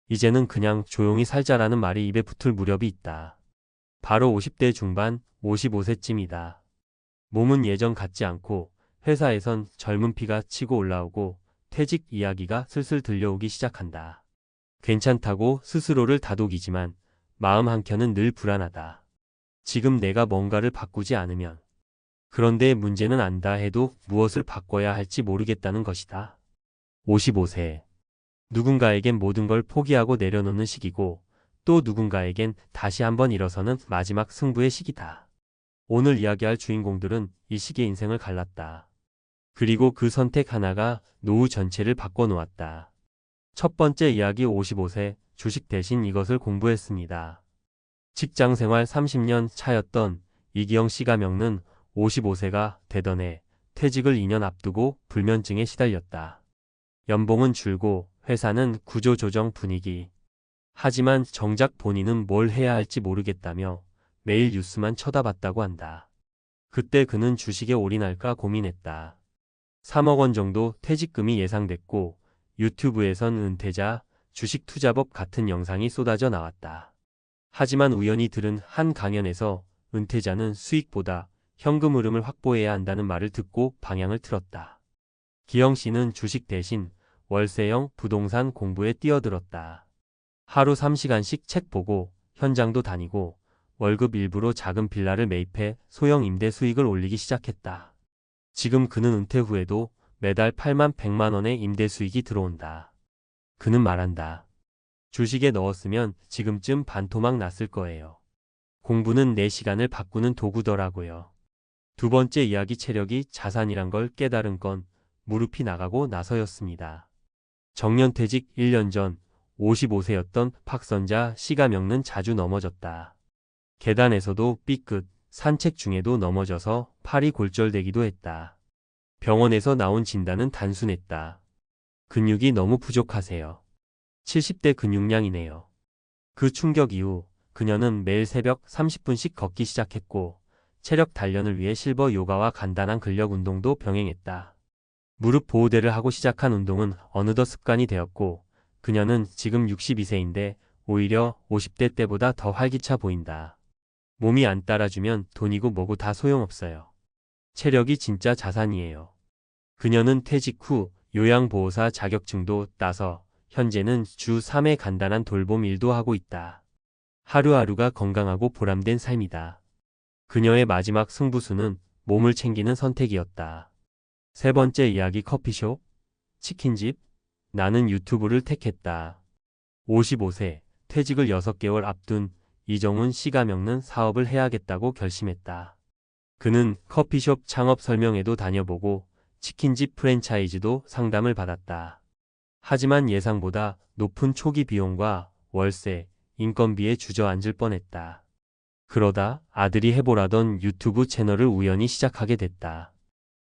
이제는 그냥 조용히 살자라는 말이 입에 붙을 무렵이 있다. 바로 50대 중반, 55세쯤이다. 몸은 예전 같지 않고 회사에선 젊은 피가 치고 올라오고 퇴직 이야기가 슬슬 들려오기 시작한다. 괜찮다고 스스로를 다독이지만 마음 한켠은 늘 불안하다. 지금 내가 뭔가를 바꾸지 않으면. 그런데 문제는 안다 해도 무엇을 바꿔야 할지 모르겠다는 것이다. 55세. 누군가에겐 모든 걸 포기하고 내려놓는 시기고 또 누군가에겐 다시 한번 일어서는 마지막 승부의 시기다. 오늘 이야기할 주인공들은 이 시기의 인생을 갈랐다. 그리고 그 선택 하나가 노후 전체를 바꿔놓았다. 첫 번째 이야기 55세 주식 대신 이것을 공부했습니다. 직장 생활 30년 차였던 이기영 씨가 겪는 55세가 되던 해 퇴직을 2년 앞두고 불면증에 시달렸다. 연봉은 줄고 회사는 구조조정 분위기. 하지만 정작 본인은 뭘 해야 할지 모르겠다며 매일 뉴스만 쳐다봤다고 한다. 그때 그는 주식에 올인할까 고민했다. 3억 원 정도 퇴직금이 예상됐고 유튜브에선 은퇴자, 주식 투자법 같은 영상이 쏟아져 나왔다. 하지만 우연히 들은 한 강연에서 은퇴자는 수익보다 현금 흐름을 확보해야 한다는 말을 듣고 방향을 틀었다. 기영 씨는 주식 대신 월세형 부동산 공부에 뛰어들었다. 하루 3시간씩 책 보고 현장도 다니고 월급 일부로 작은 빌라를 매입해 소형 임대 수익을 올리기 시작했다. 지금 그는 은퇴 후에도 매달 8만 100만 원의 임대 수익이 들어온다. 그는 말한다. 주식에 넣었으면 지금쯤 반토막 났을 거예요. 공부는 내 시간을 바꾸는 도구더라고요. 두 번째 이야기 체력이 자산이란 걸 깨달은 건 무릎이 나가고 나서였습니다. 정년퇴직 1년 전 55세였던 박선자 씨가 겪는 자주 넘어졌다. 계단에서도 삐끗, 산책 중에도 넘어져서 팔이 골절되기도 했다. 병원에서 나온 진단은 단순했다. 근육이 너무 부족하세요. 70대 근육량이네요. 그 충격 이후 그녀는 매일 새벽 30분씩 걷기 시작했고 체력 단련을 위해 실버 요가와 간단한 근력 운동도 병행했다. 무릎 보호대를 하고 시작한 운동은 어느덧 습관이 되었고 그녀는 지금 62세인데 오히려 50대 때보다 더 활기차 보인다. 몸이 안 따라주면 돈이고 뭐고 다 소용없어요. 체력이 진짜 자산이에요. 그녀는 퇴직 후 요양보호사 자격증도 따서 현재는 주 3회 간단한 돌봄 일도 하고 있다. 하루하루가 건강하고 보람된 삶이다. 그녀의 마지막 승부수는 몸을 챙기는 선택이었다. 세 번째 이야기 커피숍, 치킨집, 나는 유튜브를 택했다. 55세, 퇴직을 6개월 앞둔 이정훈 씨가 겪는 사업을 해야겠다고 결심했다. 그는 커피숍 창업 설명회도 다녀보고 치킨집 프랜차이즈도 상담을 받았다. 하지만 예상보다 높은 초기 비용과 월세, 인건비에 주저앉을 뻔했다. 그러다 아들이 해보라던 유튜브 채널을 우연히 시작하게 됐다.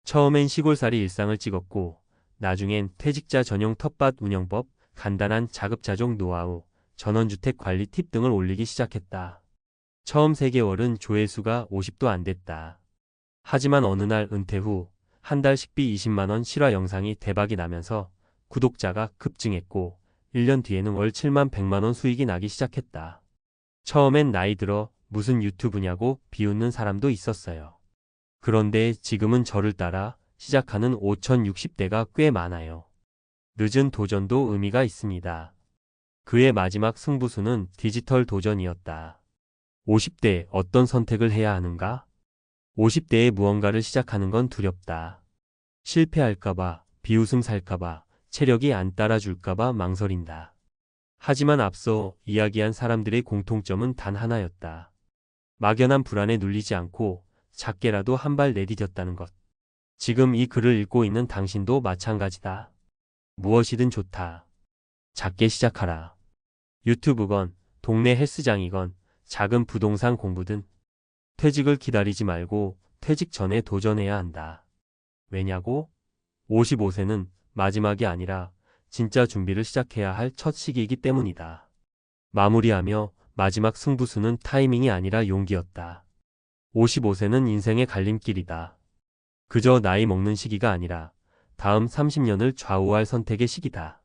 처음엔 시골살이 일상을 찍었고 나중엔 퇴직자 전용 텃밭 운영법, 간단한 자급자족 노하우, 전원주택 관리 팁 등을 올리기 시작했다. 처음 3개월은 조회수가 50도 안 됐다. 하지만 어느 날 은퇴 후 한 달 식비 20만 원 실화 영상이 대박이 나면서 구독자가 급증했고 1년 뒤에는 월 7만 100만 원 수익이 나기 시작했다. 처음엔 나이 들어 무슨 유튜브냐고 비웃는 사람도 있었어요. 그런데 지금은 저를 따라 시작하는 5060대가 꽤 많아요. 늦은 도전도 의미가 있습니다. 그의 마지막 승부수는 디지털 도전이었다. 50대 어떤 선택을 해야 하는가? 50대에 무언가를 시작하는 건 두렵다. 실패할까봐, 비웃음 살까봐, 체력이 안 따라줄까봐 망설인다. 하지만 앞서 이야기한 사람들의 공통점은 단 하나였다. 막연한 불안에 눌리지 않고 작게라도 한 발 내디뎠다는 것. 지금 이 글을 읽고 있는 당신도 마찬가지다. 무엇이든 좋다. 작게 시작하라. 유튜브건, 동네 헬스장이건, 작은 부동산 공부든 퇴직을 기다리지 말고 퇴직 전에 도전해야 한다. 왜냐고? 55세는 마지막이 아니라 진짜 준비를 시작해야 할 첫 시기이기 때문이다. 마무리하며 마지막 승부수는 타이밍이 아니라 용기였다. 55세는 인생의 갈림길이다. 그저 나이 먹는 시기가 아니라 다음 30년을 좌우할 선택의 시기다.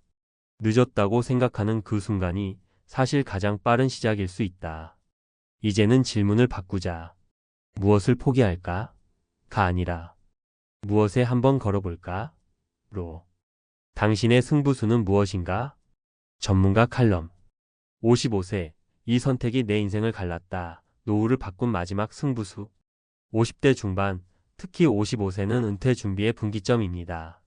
늦었다고 생각하는 그 순간이 사실 가장 빠른 시작일 수 있다. 이제는 질문을 바꾸자. 무엇을 포기할까? 가 아니라 무엇에 한번 걸어볼까? 로. 당신의 승부수는 무엇인가? 전문가 칼럼. 55세. 이 선택이 내 인생을 갈랐다. 노후를 바꾼 마지막 승부수. 50대 중반, 특히 55세는 은퇴 준비의 분기점입니다.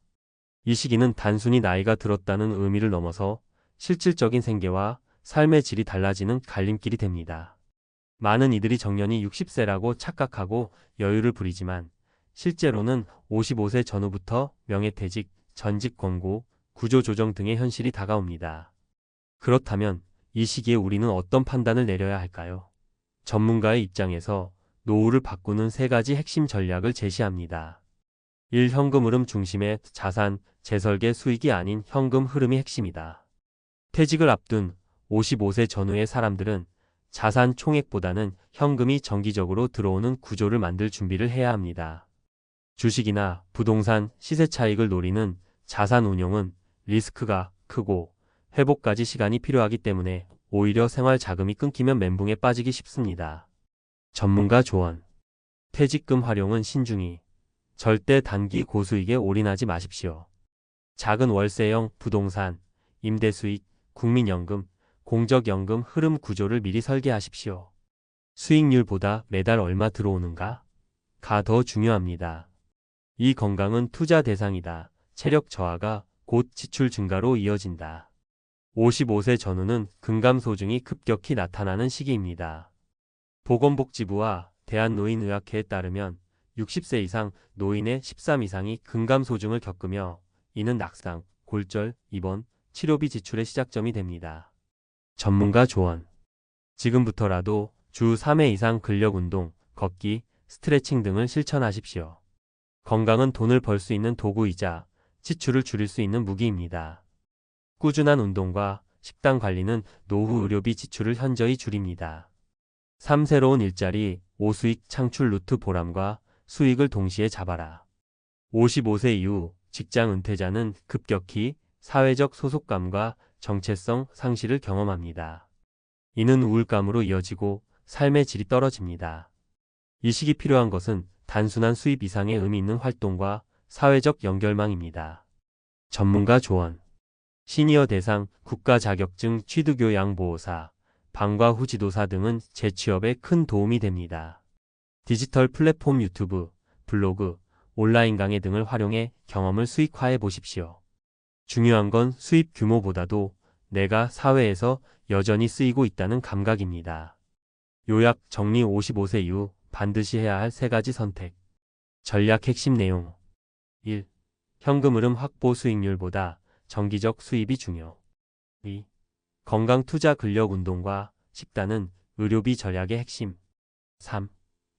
이 시기는 단순히 나이가 들었다는 의미를 넘어서 실질적인 생계와 삶의 질이 달라지는 갈림길이 됩니다. 많은 이들이 정년이 60세라고 착각하고 여유를 부리지만 실제로는 55세 전후부터 명예퇴직, 전직 권고, 구조조정 등의 현실이 다가옵니다. 그렇다면 이 시기에 우리는 어떤 판단을 내려야 할까요? 전문가의 입장에서 노후를 바꾸는 3가지 핵심 전략을 제시합니다. 1. 현금 흐름 중심의 자산, 재설계 수익이 아닌 현금 흐름이 핵심이다. 퇴직을 앞둔 55세 전후의 사람들은 자산 총액보다는 현금이 정기적으로 들어오는 구조를 만들 준비를 해야 합니다. 주식이나 부동산 시세 차익을 노리는 자산 운용은 리스크가 크고 회복까지 시간이 필요하기 때문에 오히려 생활 자금이 끊기면 멘붕에 빠지기 쉽습니다. 전문가 조언. 퇴직금 활용은 신중히. 절대 단기 고수익에 올인하지 마십시오. 작은 월세형 부동산, 임대수익, 국민연금, 공적연금 흐름 구조를 미리 설계하십시오. 수익률보다 매달 얼마 들어오는가? 가 더 중요합니다. 이 건강은 투자 대상이다. 체력 저하가 곧 지출 증가로 이어진다. 55세 전후는 근감소증이 급격히 나타나는 시기입니다. 보건복지부와 대한노인의학회에 따르면 60세 이상 노인의 13 이상이 근감소증을 겪으며 이는 낙상, 골절, 입원, 치료비 지출의 시작점이 됩니다. 전문가 조언. 지금부터라도 주 3회 이상 근력운동, 걷기, 스트레칭 등을 실천하십시오. 건강은 돈을 벌 수 있는 도구이자 지출을 줄일 수 있는 무기입니다. 꾸준한 운동과 식단 관리는 노후 의료비 지출을 현저히 줄입니다. 3. 새로운 일자리, 5. 수익 창출 루트 보람과 수익을 동시에 잡아라. 55세 이후 직장 은퇴자는 급격히 사회적 소속감과 정체성 상실을 경험합니다. 이는 우울감으로 이어지고 삶의 질이 떨어집니다. 이 시기 필요한 것은 단순한 수입 이상의 의미 있는 활동과 사회적 연결망입니다. 전문가 조언. 시니어 대상, 국가 자격증 취득요양보호사, 방과 후 지도사 등은 재취업에 큰 도움이 됩니다. 디지털 플랫폼 유튜브, 블로그, 온라인 강의 등을 활용해 경험을 수익화해 보십시오. 중요한 건 수입 규모보다도 내가 사회에서 여전히 쓰이고 있다는 감각입니다. 요약 정리 55세 이후 반드시 해야 할 3가지 선택. 전략 핵심 내용. 1. 현금 흐름 확보 수익률보다 정기적 수입이 중요. 2. 건강 투자 근력 운동과 식단은 의료비 전략의 핵심. 3.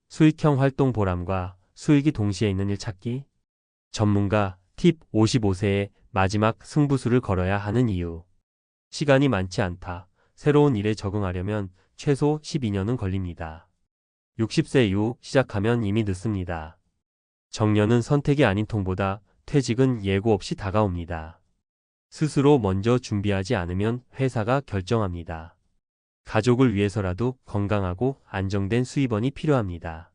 수익형 활동 보람과 수익이 동시에 있는 일 찾기. 전문가 팁 55세의 마지막 승부수를 걸어야 하는 이유. 시간이 많지 않다. 새로운 일에 적응하려면 최소 12년은 걸립니다. 60세 이후 시작하면 이미 늦습니다. 정년은 선택이 아닌 통보다 퇴직은 예고 없이 다가옵니다. 스스로 먼저 준비하지 않으면 회사가 결정합니다. 가족을 위해서라도 건강하고 안정된 수입원이 필요합니다.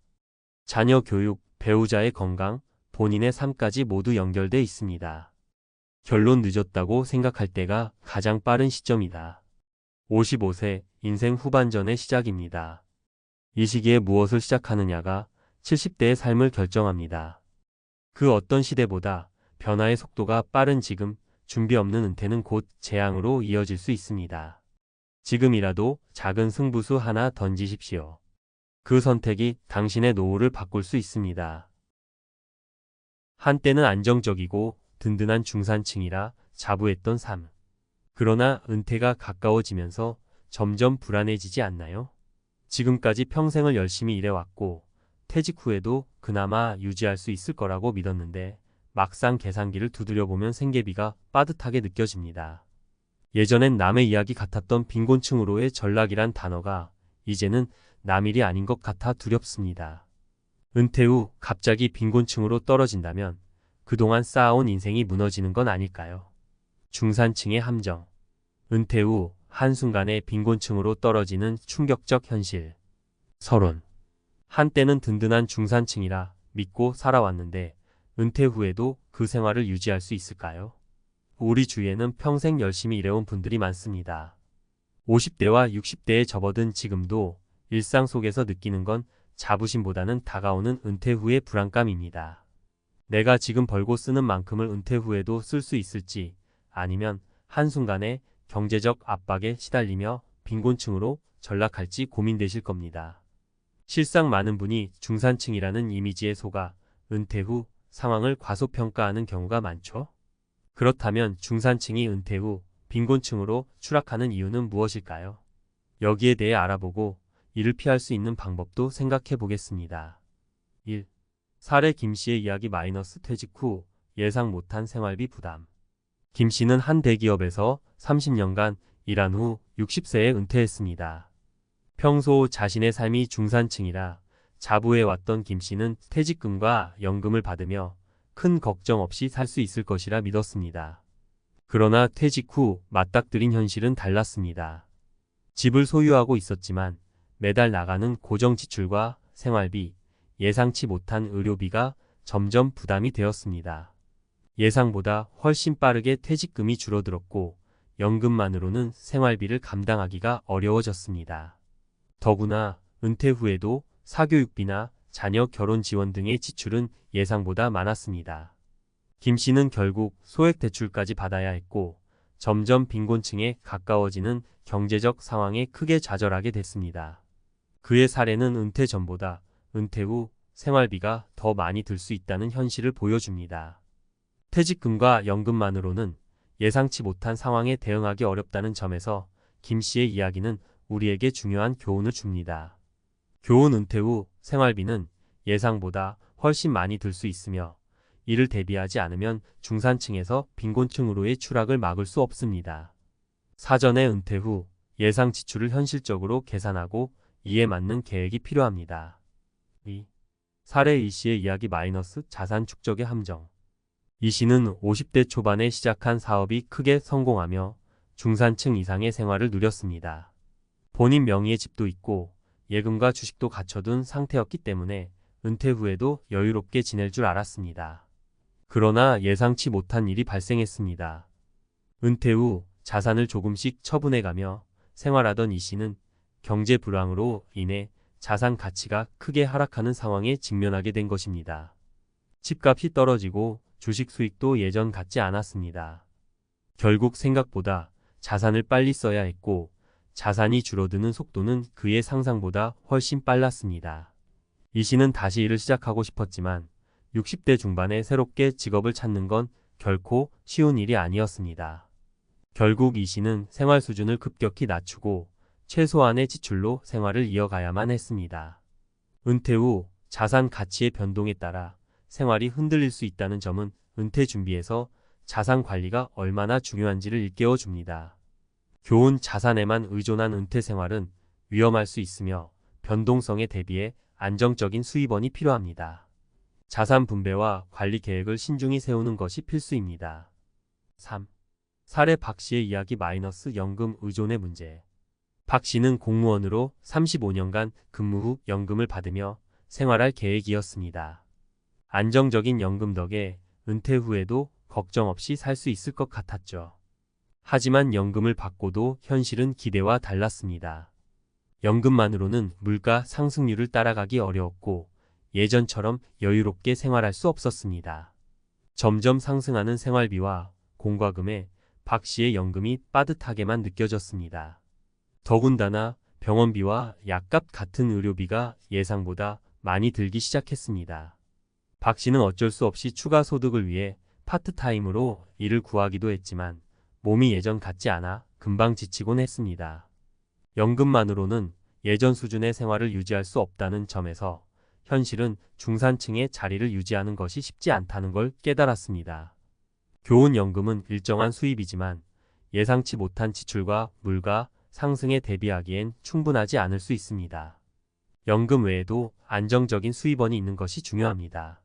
자녀 교육, 배우자의 건강, 본인의 삶까지 모두 연결돼 있습니다. 결론 늦었다고 생각할 때가 가장 빠른 시점이다. 55세 인생 후반전의 시작입니다. 이 시기에 무엇을 시작하느냐가 70대의 삶을 결정합니다. 그 어떤 시대보다 변화의 속도가 빠른 지금, 준비 없는 은퇴는 곧 재앙으로 이어질 수 있습니다. 지금이라도 작은 승부수 하나 던지십시오. 그 선택이 당신의 노후를 바꿀 수 있습니다. 한때는 안정적이고 든든한 중산층이라 자부했던 삶. 그러나 은퇴가 가까워지면서 점점 불안해지지 않나요? 지금까지 평생을 열심히 일해왔고 퇴직 후에도 그나마 유지할 수 있을 거라고 믿었는데 막상 계산기를 두드려보면 생계비가 빠듯하게 느껴집니다. 예전엔 남의 이야기 같았던 빈곤층으로의 전락이란 단어가 이제는 남일이 아닌 것 같아 두렵습니다. 은퇴 후 갑자기 빈곤층으로 떨어진다면 그동안 쌓아온 인생이 무너지는 건 아닐까요? 중산층의 함정. 은퇴 후 한순간에 빈곤층으로 떨어지는 충격적 현실. 서론. 한때는 든든한 중산층이라 믿고 살아왔는데 은퇴 후에도 그 생활을 유지할 수 있을까요? 우리 주위에는 평생 열심히 일해온 분들이 많습니다. 50대와 60대에 접어든 지금도 일상 속에서 느끼는 건 자부심보다는 다가오는 은퇴 후의 불안감입니다. 내가 지금 벌고 쓰는 만큼을 은퇴 후에도 쓸 수 있을지, 아니면 한순간에 경제적 압박에 시달리며 빈곤층으로 전락할지 고민되실 겁니다. 실상 많은 분이 중산층이라는 이미지에 속아 은퇴 후 상황을 과소평가하는 경우가 많죠. 그렇다면 중산층이 은퇴 후 빈곤층으로 추락하는 이유는 무엇일까요? 여기에 대해 알아보고 이를 피할 수 있는 방법도 생각해 보겠습니다. 1. 사례 김씨의 이야기 - 퇴직 후 예상 못한 생활비 부담. 김씨는 한 대기업에서 30년간 일한 후 60세에 은퇴했습니다. 평소 자신의 삶이 중산층이라 자부해왔던 김씨는 퇴직금과 연금을 받으며 큰 걱정 없이 살 수 있을 것이라 믿었습니다. 그러나 퇴직 후 맞닥뜨린 현실은 달랐습니다. 집을 소유하고 있었지만 매달 나가는 고정 지출과 생활비, 예상치 못한 의료비가 점점 부담이 되었습니다. 예상보다 훨씬 빠르게 퇴직금이 줄어들었고 연금만으로는 생활비를 감당하기가 어려워졌습니다. 더구나 은퇴 후에도 사교육비나 자녀 결혼 지원 등의 지출은 예상보다 많았습니다. 김 씨는 결국 소액 대출까지 받아야 했고 점점 빈곤층에 가까워지는 경제적 상황에 크게 좌절하게 됐습니다. 그의 사례는 은퇴 전보다 은퇴 후 생활비가 더 많이 들 수 있다는 현실을 보여줍니다. 퇴직금과 연금만으로는 예상치 못한 상황에 대응하기 어렵다는 점에서 김 씨의 이야기는 우리에게 중요한 교훈을 줍니다. 교훈. 은퇴 후 생활비는 예상보다 훨씬 많이 들 수 있으며 이를 대비하지 않으면 중산층에서 빈곤층으로의 추락을 막을 수 없습니다. 사전에 은퇴 후 예상 지출을 현실적으로 계산하고 이에 맞는 계획이 필요합니다. 2. 사례 이 씨의 이야기 - 자산 축적의 함정. 이 씨는 50대 초반에 시작한 사업이 크게 성공하며 중산층 이상의 생활을 누렸습니다. 본인 명의의 집도 있고 예금과 주식도 갖춰둔 상태였기 때문에 은퇴 후에도 여유롭게 지낼 줄 알았습니다. 그러나 예상치 못한 일이 발생했습니다. 은퇴 후 자산을 조금씩 처분해가며 생활하던 이 씨는 경제 불황으로 인해 자산 가치가 크게 하락하는 상황에 직면하게 된 것입니다. 집값이 떨어지고 주식 수익도 예전 같지 않았습니다. 결국 생각보다 자산을 빨리 써야 했고 자산이 줄어드는 속도는 그의 상상보다 훨씬 빨랐습니다. 이 씨는 다시 일을 시작하고 싶었지만 60대 중반에 새롭게 직업을 찾는 건 결코 쉬운 일이 아니었습니다. 결국 이 씨는 생활 수준을 급격히 낮추고 최소한의 지출로 생활을 이어가야만 했습니다. 은퇴 후 자산 가치의 변동에 따라 생활이 흔들릴 수 있다는 점은 은퇴 준비에서 자산 관리가 얼마나 중요한지를 일깨워 줍니다. 교훈. 자산에만 의존한 은퇴 생활은 위험할 수 있으며 변동성에 대비해 안정적인 수입원이 필요합니다. 자산 분배와 관리 계획을 신중히 세우는 것이 필수입니다. 3. 사례 박 씨의 이야기 - 연금 의존의 문제. 박 씨는 공무원으로 35년간 근무 후 연금을 받으며 생활할 계획이었습니다. 안정적인 연금 덕에 은퇴 후에도 걱정 없이 살 수 있을 것 같았죠. 하지만 연금을 받고도 현실은 기대와 달랐습니다. 연금만으로는 물가 상승률을 따라가기 어려웠고 예전처럼 여유롭게 생활할 수 없었습니다. 점점 상승하는 생활비와 공과금에 박 씨의 연금이 빠듯하게만 느껴졌습니다. 더군다나 병원비와 약값 같은 의료비가 예상보다 많이 들기 시작했습니다. 박 씨는 어쩔 수 없이 추가 소득을 위해 파트타임으로 일을 구하기도 했지만 몸이 예전 같지 않아 금방 지치곤 했습니다. 연금만으로는 예전 수준의 생활을 유지할 수 없다는 점에서 현실은 중산층의 자리를 유지하는 것이 쉽지 않다는 걸 깨달았습니다. 교훈. 연금은 일정한 수입이지만 예상치 못한 지출과 물가 상승에 대비하기엔 충분하지 않을 수 있습니다. 연금 외에도 안정적인 수입원이 있는 것이 중요합니다.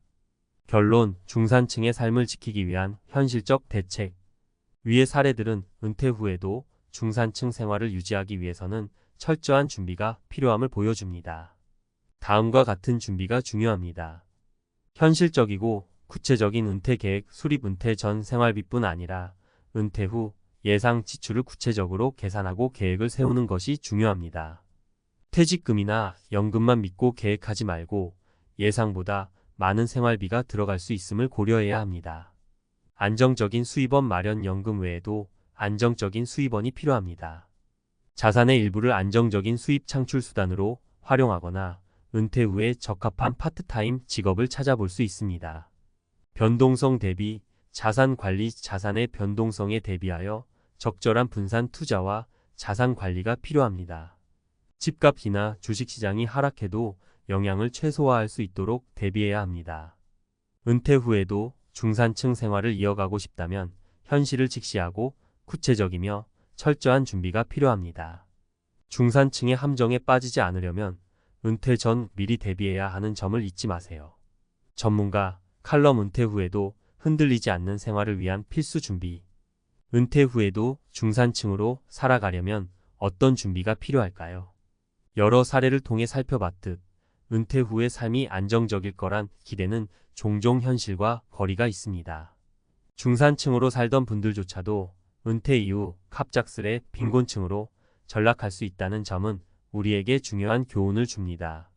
결론. 중산층의 삶을 지키기 위한 현실적 대책. 위의 사례들은 은퇴 후에도 중산층 생활을 유지하기 위해서는 철저한 준비가 필요함을 보여줍니다. 다음과 같은 준비가 중요합니다. 현실적이고 구체적인 은퇴 계획 수립. 은퇴 전 생활비뿐 아니라 은퇴 후 예상 지출을 구체적으로 계산하고 계획을 세우는 것이 중요합니다. 퇴직금이나 연금만 믿고 계획하지 말고 예상보다 많은 생활비가 들어갈 수 있음을 고려해야 합니다. 안정적인 수입원 마련. 연금 외에도 안정적인 수입원이 필요합니다. 자산의 일부를 안정적인 수입 창출 수단으로 활용하거나 은퇴 후에 적합한 파트타임 직업을 찾아볼 수 있습니다. 변동성 대비 자산 관리. 자산의 변동성에 대비하여 적절한 분산 투자와 자산 관리가 필요합니다. 집값이나 주식시장이 하락해도 영향을 최소화할 수 있도록 대비해야 합니다. 은퇴 후에도 중산층 생활을 이어가고 싶다면 현실을 직시하고 구체적이며 철저한 준비가 필요합니다. 중산층의 함정에 빠지지 않으려면 은퇴 전 미리 대비해야 하는 점을 잊지 마세요. 전문가 칼럼. 은퇴 후에도 흔들리지 않는 생활을 위한 필수 준비. 은퇴 후에도 중산층으로 살아가려면 어떤 준비가 필요할까요? 여러 사례를 통해 살펴봤듯 은퇴 후의 삶이 안정적일 거란 기대는 종종 현실과 거리가 있습니다. 중산층으로 살던 분들조차도 은퇴 이후 갑작스레 빈곤층으로 전락할 수 있다는 점은 우리에게 중요한 교훈을 줍니다.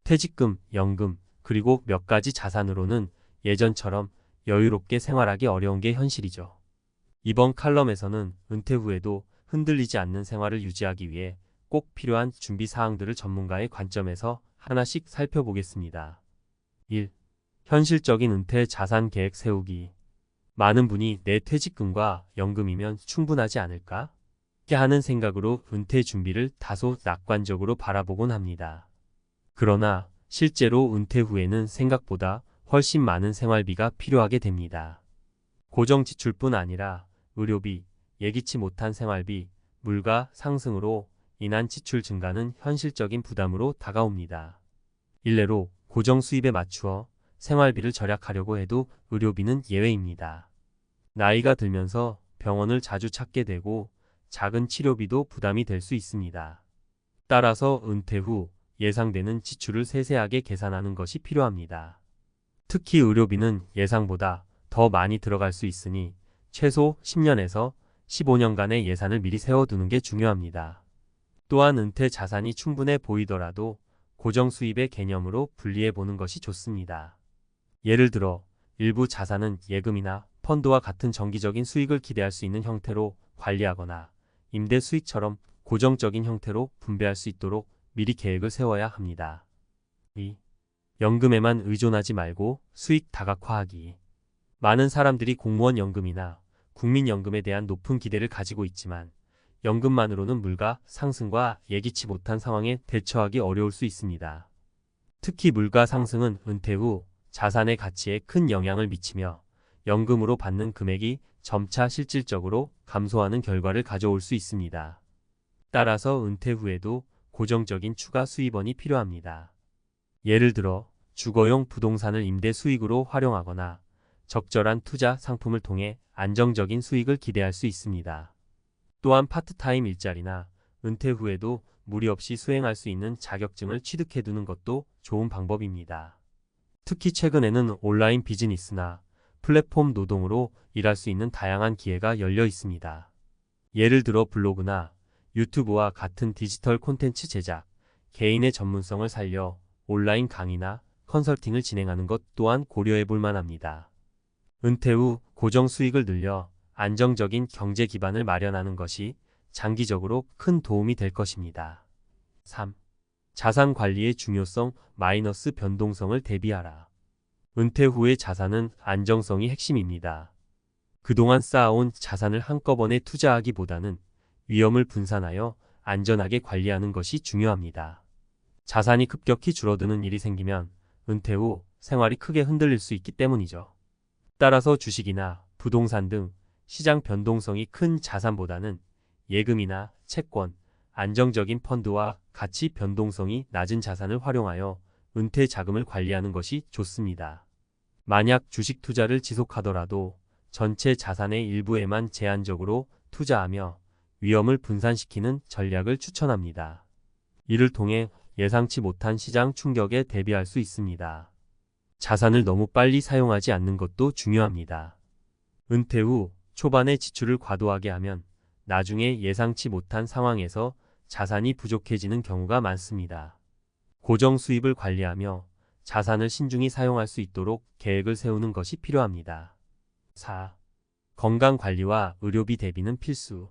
퇴직금, 연금, 그리고 몇 가지 자산으로는 예전처럼 여유롭게 생활하기 어려운 게 현실이죠. 이번 칼럼에서는 은퇴 후에도 흔들리지 않는 생활을 유지하기 위해 꼭 필요한 준비 사항들을 전문가의 관점에서 하나씩 살펴보겠습니다. 1. 현실적인 은퇴 자산 계획 세우기. 많은 분이 내 퇴직금과 연금이면 충분하지 않을까? 하는 생각으로 은퇴 준비를 다소 낙관적으로 바라보곤 합니다. 그러나 실제로 은퇴 후에는 생각보다 훨씬 많은 생활비가 필요하게 됩니다. 고정 지출뿐 아니라 의료비, 예기치 못한 생활비, 물가 상승으로 인한 지출 증가는 현실적인 부담으로 다가옵니다. 일례로 고정 수입에 맞추어 생활비를 절약하려고 해도 의료비는 예외입니다. 나이가 들면서 병원을 자주 찾게 되고 작은 치료비도 부담이 될 수 있습니다. 따라서 은퇴 후 예상되는 지출을 세세하게 계산하는 것이 필요합니다. 특히 의료비는 예상보다 더 많이 들어갈 수 있으니 최소 10년에서 15년간의 예산을 미리 세워두는 게 중요합니다. 또한 은퇴 자산이 충분해 보이더라도 고정 수입의 개념으로 분리해 보는 것이 좋습니다. 예를 들어 일부 자산은 예금이나 펀드와 같은 정기적인 수익을 기대할 수 있는 형태로 관리하거나 임대 수익처럼 고정적인 형태로 분배할 수 있도록 미리 계획을 세워야 합니다. 2. 연금에만 의존하지 말고 수익 다각화하기. 많은 사람들이 공무원 연금이나 국민연금에 대한 높은 기대를 가지고 있지만 연금만으로는 물가 상승과 예기치 못한 상황에 대처하기 어려울 수 있습니다. 특히 물가 상승은 은퇴 후 자산의 가치에 큰 영향을 미치며 연금으로 받는 금액이 점차 실질적으로 감소하는 결과를 가져올 수 있습니다. 따라서 은퇴 후에도 고정적인 추가 수입원이 필요합니다. 예를 들어 주거용 부동산을 임대 수익으로 활용하거나 적절한 투자 상품을 통해 안정적인 수익을 기대할 수 있습니다. 또한 파트타임 일자리나 은퇴 후에도 무리 없이 수행할 수 있는 자격증을 취득해두는 것도 좋은 방법입니다. 특히 최근에는 온라인 비즈니스나 플랫폼 노동으로 일할 수 있는 다양한 기회가 열려 있습니다. 예를 들어 블로그나 유튜브와 같은 디지털 콘텐츠 제작, 개인의 전문성을 살려 온라인 강의나 컨설팅을 진행하는 것 또한 고려해 볼 만합니다. 은퇴 후 고정 수익을 늘려 안정적인 경제 기반을 마련하는 것이 장기적으로 큰 도움이 될 것입니다. 3. 자산 관리의 중요성 마이너스 변동성을 대비하라. 은퇴 후의 자산은 안정성이 핵심입니다. 그동안 쌓아온 자산을 한꺼번에 투자하기보다는 위험을 분산하여 안전하게 관리하는 것이 중요합니다. 자산이 급격히 줄어드는 일이 생기면 은퇴 후 생활이 크게 흔들릴 수 있기 때문이죠. 따라서 주식이나 부동산 등 시장 변동성이 큰 자산보다는 예금이나 채권, 안정적인 펀드와 가치 변동성이 낮은 자산을 활용하여 은퇴 자금을 관리하는 것이 좋습니다. 만약 주식 투자를 지속하더라도 전체 자산의 일부에만 제한적으로 투자하며 위험을 분산시키는 전략을 추천합니다. 이를 통해 예상치 못한 시장 충격에 대비할 수 있습니다. 자산을 너무 빨리 사용하지 않는 것도 중요합니다. 은퇴 후 초반에 지출을 과도하게 하면 나중에 예상치 못한 상황에서 자산이 부족해지는 경우가 많습니다. 고정 수입을 관리하며 자산을 신중히 사용할 수 있도록 계획을 세우는 것이 필요합니다. 4. 건강관리와 의료비 대비는 필수.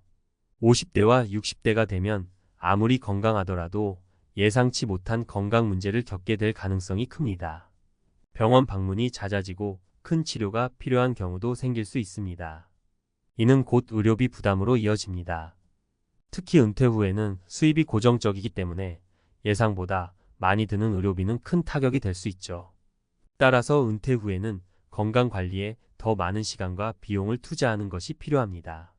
50대와 60대가 되면 아무리 건강하더라도 예상치 못한 건강 문제를 겪게 될 가능성이 큽니다. 병원 방문이 잦아지고 큰 치료가 필요한 경우도 생길 수 있습니다. 이는 곧 의료비 부담으로 이어집니다. 특히 은퇴 후에는 수입이 고정적이기 때문에 예상보다 많이 드는 의료비는 큰 타격이 될 수 있죠. 따라서 은퇴 후에는 건강관리에 더 많은 시간과 비용을 투자하는 것이 필요합니다.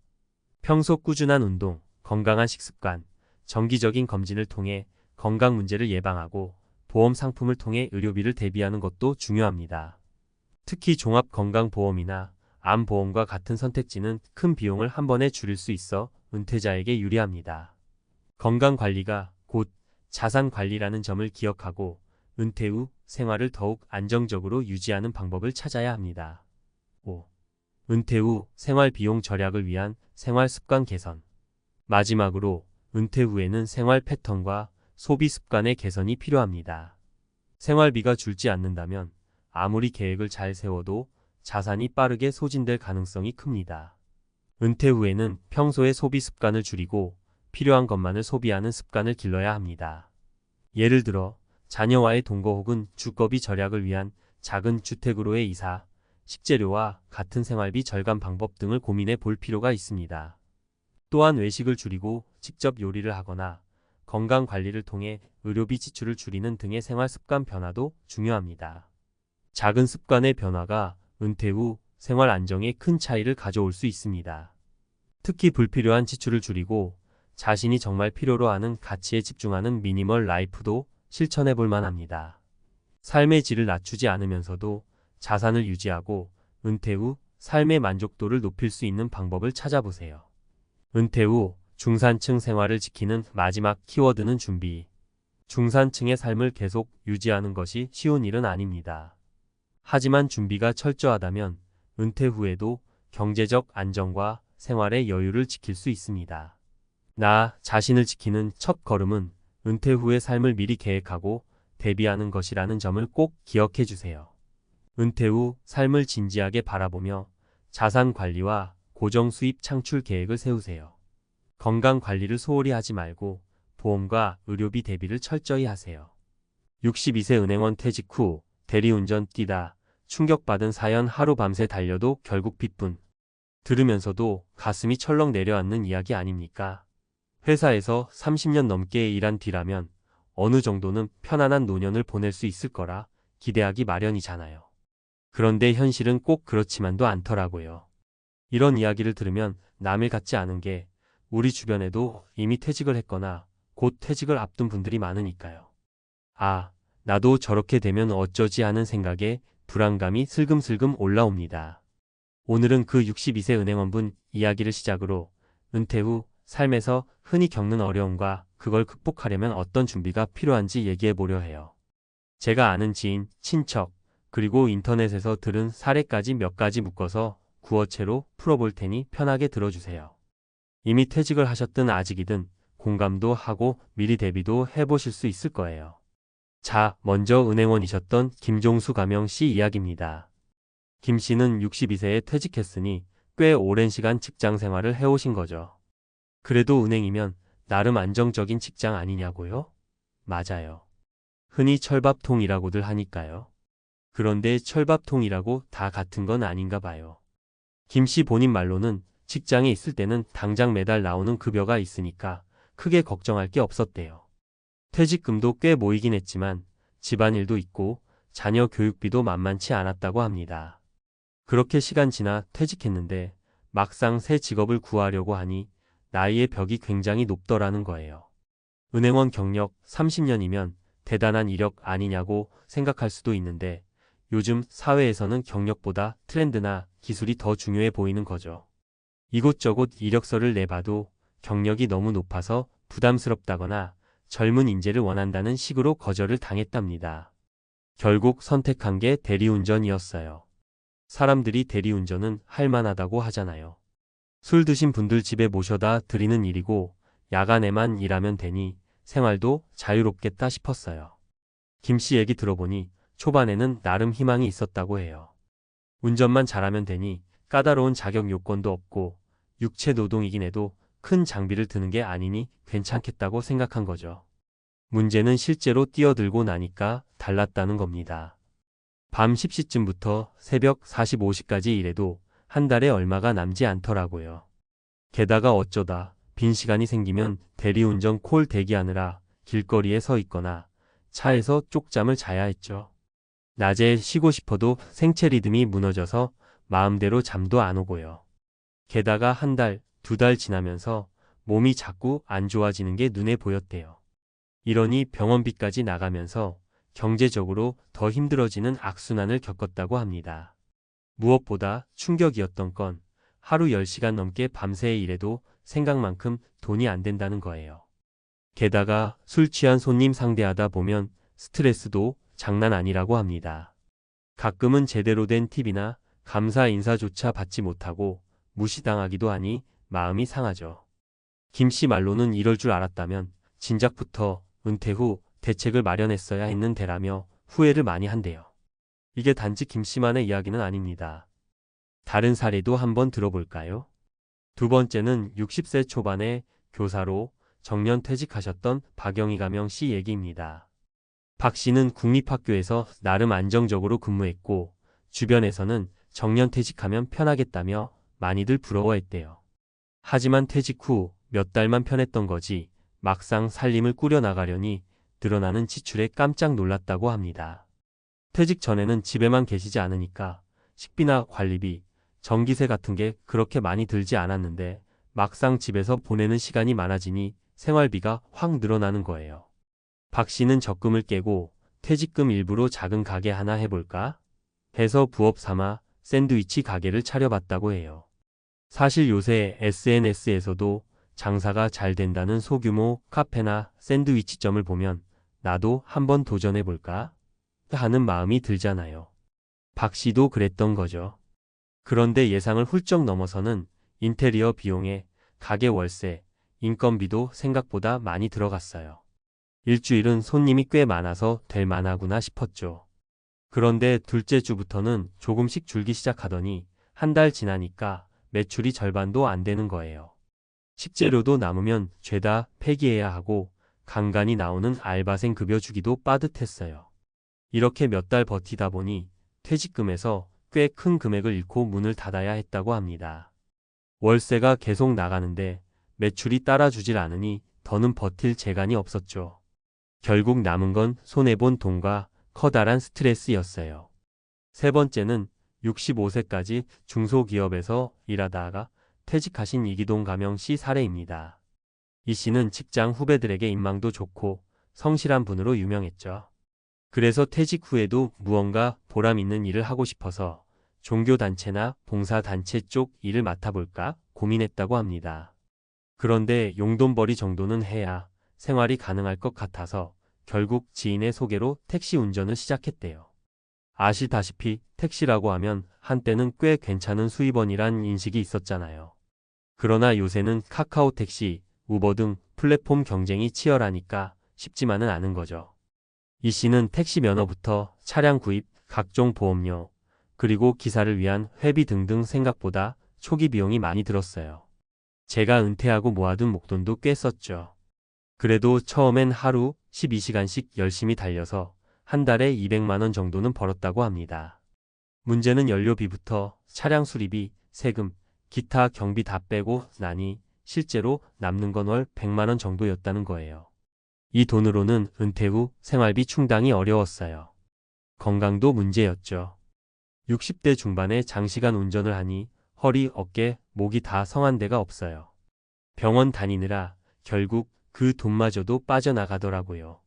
평소 꾸준한 운동, 건강한 식습관, 정기적인 검진을 통해 건강 문제를 예방하고 보험 상품을 통해 의료비를 대비하는 것도 중요합니다. 특히 종합건강보험이나 암보험과 같은 선택지는 큰 비용을 한 번에 줄일 수 있어 은퇴자에게 유리합니다. 건강관리가 곧 자산관리라는 점을 기억하고 은퇴 후 생활을 더욱 안정적으로 유지하는 방법을 찾아야 합니다. 5. 은퇴 후 생활비용 절약을 위한 생활습관 개선. 마지막으로 은퇴 후에는 생활 패턴과 소비 습관의 개선이 필요합니다. 생활비가 줄지 않는다면 아무리 계획을 잘 세워도 자산이 빠르게 소진될 가능성이 큽니다. 은퇴 후에는 평소의 소비 습관을 줄이고 필요한 것만을 소비하는 습관을 길러야 합니다. 예를 들어 자녀와의 동거 혹은 주거비 절약을 위한 작은 주택으로의 이사, 식재료와 같은 생활비 절감 방법 등을 고민해 볼 필요가 있습니다. 또한 외식을 줄이고 직접 요리를 하거나 건강관리를 통해 의료비 지출을 줄이는 등의 생활 습관 변화도 중요합니다. 작은 습관의 변화가 은퇴 후 생활 안정에 큰 차이를 가져올 수 있습니다. 특히 불필요한 지출을 줄이고 자신이 정말 필요로 하는 가치에 집중하는 미니멀 라이프도 실천해 볼 만합니다. 삶의 질을 낮추지 않으면서도 자산을 유지하고 은퇴 후 삶의 만족도를 높일 수 있는 방법을 찾아보세요. 은퇴 후 중산층 생활을 지키는 마지막 키워드는 준비. 중산층의 삶을 계속 유지하는 것이 쉬운 일은 아닙니다. 하지만 준비가 철저하다면 은퇴 후에도 경제적 안정과 생활의 여유를 지킬 수 있습니다. 나 자신을 지키는 첫 걸음은 은퇴 후의 삶을 미리 계획하고 대비하는 것이라는 점을 꼭 기억해 주세요. 은퇴 후 삶을 진지하게 바라보며 자산 관리와 고정 수입 창출 계획을 세우세요. 건강 관리를 소홀히 하지 말고 보험과 의료비 대비를 철저히 하세요. 62세 은행원 퇴직 후 대리운전 뛰다 충격받은 사연 하루 밤새 달려도 결국 빚뿐. 들으면서도 가슴이 철렁 내려앉는 이야기 아닙니까? 회사에서 30년 넘게 일한 뒤라면 어느 정도는 편안한 노년을 보낼 수 있을 거라 기대하기 마련이잖아요. 그런데 현실은 꼭 그렇지만도 않더라고요. 이런 이야기를 들으면 남일 같지 않은 게 우리 주변에도 이미 퇴직을 했거나 곧 퇴직을 앞둔 분들이 많으니까요. 아, 나도 저렇게 되면 어쩌지 하는 생각에 불안감이 슬금슬금 올라옵니다. 오늘은 그 62세 은행원분 이야기를 시작으로 은퇴 후 삶에서 흔히 겪는 어려움과 그걸 극복하려면 어떤 준비가 필요한지 얘기해 보려 해요. 제가 아는 지인, 친척, 그리고 인터넷에서 들은 사례까지 몇 가지 묶어서 구어체로 풀어볼 테니 편하게 들어주세요. 이미 퇴직을 하셨든 아직이든 공감도 하고 미리 대비도 해보실 수 있을 거예요. 자, 먼저 은행원이셨던 김종수 가명씨 이야기입니다. 김씨는 62세에 퇴직했으니 꽤 오랜 시간 직장 생활을 해오신 거죠. 그래도 은행이면 나름 안정적인 직장 아니냐고요? 맞아요. 흔히 철밥통이라고들 하니까요. 그런데 철밥통이라고 다 같은 건 아닌가 봐요. 김씨 본인 말로는 직장에 있을 때는 당장 매달 나오는 급여가 있으니까 크게 걱정할 게 없었대요. 퇴직금도 꽤 모이긴 했지만 집안일도 있고 자녀 교육비도 만만치 않았다고 합니다. 그렇게 시간 지나 퇴직했는데 막상 새 직업을 구하려고 하니 나이의 벽이 굉장히 높더라는 거예요. 은행원 경력 30년이면 대단한 이력 아니냐고 생각할 수도 있는데 요즘 사회에서는 경력보다 트렌드나 기술이 더 중요해 보이는 거죠. 이곳저곳 이력서를 내봐도 경력이 너무 높아서 부담스럽다거나 젊은 인재를 원한다는 식으로 거절을 당했답니다. 결국 선택한 게 대리운전이었어요. 사람들이 대리운전은 할 만하다고 하잖아요. 술 드신 분들 집에 모셔다 드리는 일이고 야간에만 일하면 되니 생활도 자유롭겠다 싶었어요. 김 씨 얘기 들어보니 초반에는 나름 희망이 있었다고 해요. 운전만 잘하면 되니 까다로운 자격 요건도 없고 육체 노동이긴 해도 큰 장비를 드는 게 아니니 괜찮겠다고 생각한 거죠. 문제는 실제로 뛰어들고 나니까 달랐다는 겁니다. 밤 10시쯤부터 새벽 45시까지 일해도 한 달에 얼마가 남지 않더라고요. 게다가 어쩌다 빈 시간이 생기면 대리운전 콜 대기하느라 길거리에 서 있거나 차에서 쪽잠을 자야 했죠. 낮에 쉬고 싶어도 생체 리듬이 무너져서 마음대로 잠도 안 오고요. 게다가 한 달, 두 달 지나면서 몸이 자꾸 안 좋아지는 게 눈에 보였대요. 이러니 병원비까지 나가면서 경제적으로 더 힘들어지는 악순환을 겪었다고 합니다. 무엇보다 충격이었던 건 하루 10시간 넘게 밤새 일해도 생각만큼 돈이 안 된다는 거예요. 게다가 술 취한 손님 상대하다 보면 스트레스도 장난 아니라고 합니다. 가끔은 제대로 된 팁이나 감사 인사조차 받지 못하고 무시당하기도 하니 마음이 상하죠. 김 씨 말로는 이럴 줄 알았다면 진작부터 은퇴 후 대책을 마련했어야 했는데라며 후회를 많이 한대요. 이게 단지 김 씨만의 이야기는 아닙니다. 다른 사례도 한번 들어볼까요? 두 번째는 60세 초반에 교사로 정년 퇴직하셨던 박영희 가명 씨 얘기입니다. 박 씨는 국립학교에서 나름 안정적으로 근무했고 주변에서는 정년 퇴직하면 편하겠다며 많이들 부러워했대요. 하지만 퇴직 후 몇 달만 편했던 거지 막상 살림을 꾸려나가려니 늘어나는 지출에 깜짝 놀랐다고 합니다. 퇴직 전에는 집에만 계시지 않으니까 식비나 관리비, 전기세 같은 게 그렇게 많이 들지 않았는데 막상 집에서 보내는 시간이 많아지니 생활비가 확 늘어나는 거예요. 박 씨는 적금을 깨고 퇴직금 일부로 작은 가게 하나 해볼까 해서 부업 삼아 샌드위치 가게를 차려봤다고 해요. 사실 요새 SNS에서도 장사가 잘 된다는 소규모 카페나 샌드위치점을 보면 나도 한번 도전해볼까 하는 마음이 들잖아요. 박 씨도 그랬던 거죠. 그런데 예상을 훌쩍 넘어서는 인테리어 비용에 가게 월세, 인건비도 생각보다 많이 들어갔어요. 일주일은 손님이 꽤 많아서 될 만하구나 싶었죠. 그런데 둘째 주부터는 조금씩 줄기 시작하더니 한 달 지나니까 매출이 절반도 안 되는 거예요. 식재료도 남으면 죄다 폐기해야 하고 간간히 나오는 알바생 급여 주기도 빠듯했어요. 이렇게 몇 달 버티다 보니 퇴직금에서 꽤 큰 금액을 잃고 문을 닫아야 했다고 합니다. 월세가 계속 나가는데 매출이 따라주질 않으니 더는 버틸 재간이 없었죠. 결국 남은 건 손해본 돈과 커다란 스트레스였어요. 세 번째는 65세까지 중소기업에서 일하다가 퇴직하신 이기동 가명 씨 사례입니다. 이 씨는 직장 후배들에게 인망도 좋고 성실한 분으로 유명했죠. 그래서 퇴직 후에도 무언가 보람 있는 일을 하고 싶어서 종교단체나 봉사단체 쪽 일을 맡아볼까 고민했다고 합니다. 그런데 용돈벌이 정도는 해야 생활이 가능할 것 같아서 결국 지인의 소개로 택시 운전을 시작했대요. 아시다시피 택시라고 하면 한때는 꽤 괜찮은 수입원이란 인식이 있었잖아요. 그러나 요새는 카카오 택시, 우버 등 플랫폼 경쟁이 치열하니까 쉽지만은 않은 거죠. 이 씨는 택시 면허부터 차량 구입, 각종 보험료, 그리고 기사를 위한 회비 등등 생각보다 초기 비용이 많이 들었어요. 제가 은퇴하고 모아둔 목돈도 꽤 썼죠. 그래도 처음엔 하루 12시간씩 열심히 달려서 한 달에 200만 원 정도는 벌었다고 합니다. 문제는 연료비부터 차량 수리비, 세금, 기타 경비 다 빼고 나니 실제로 남는 건 월 100만 원 정도였다는 거예요. 이 돈으로는 은퇴 후 생활비 충당이 어려웠어요. 건강도 문제였죠. 60대 중반에 장시간 운전을 하니 허리, 어깨, 목이 다 성한 데가 없어요. 병원 다니느라 결국 그 돈마저도 빠져나가더라고요.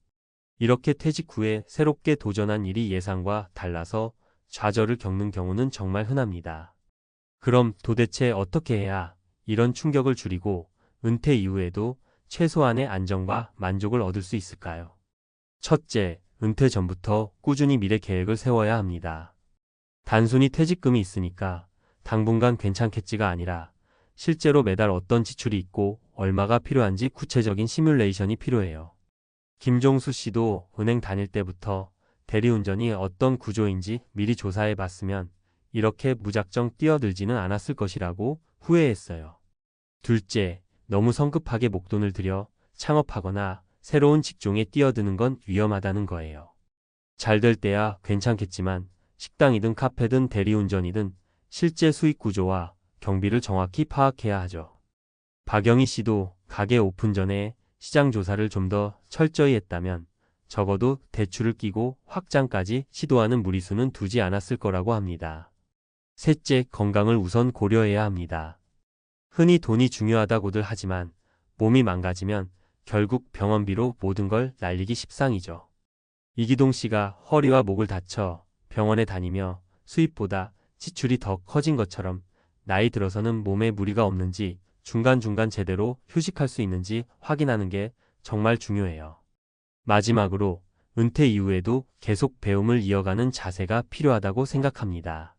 이렇게 퇴직 후에 새롭게 도전한 일이 예상과 달라서 좌절을 겪는 경우는 정말 흔합니다. 그럼 도대체 어떻게 해야 이런 충격을 줄이고 은퇴 이후에도 최소한의 안정과 만족을 얻을 수 있을까요? 첫째, 은퇴 전부터 꾸준히 미래 계획을 세워야 합니다. 단순히 퇴직금이 있으니까 당분간 괜찮겠지가 아니라 실제로 매달 어떤 지출이 있고 얼마가 필요한지 구체적인 시뮬레이션이 필요해요. 김종수 씨도 은행 다닐 때부터 대리운전이 어떤 구조인지 미리 조사해 봤으면 이렇게 무작정 뛰어들지는 않았을 것이라고 후회했어요. 둘째, 너무 성급하게 목돈을 들여 창업하거나 새로운 직종에 뛰어드는 건 위험하다는 거예요. 잘 될 때야 괜찮겠지만 식당이든 카페든 대리운전이든 실제 수익 구조와 경비를 정확히 파악해야 하죠. 박영희 씨도 가게 오픈 전에 시장 조사를 좀 더 철저히 했다면 적어도 대출을 끼고 확장까지 시도하는 무리수는 두지 않았을 거라고 합니다. 셋째, 건강을 우선 고려해야 합니다. 흔히 돈이 중요하다고들 하지만 몸이 망가지면 결국 병원비로 모든 걸 날리기 십상이죠. 이기동 씨가 허리와 목을 다쳐 병원에 다니며 수입보다 지출이 더 커진 것처럼 나이 들어서는 몸에 무리가 없는지 중간중간 제대로 휴식할 수 있는지 확인하는 게 정말 중요해요. 마지막으로 은퇴 이후에도 계속 배움을 이어가는 자세가 필요하다고 생각합니다.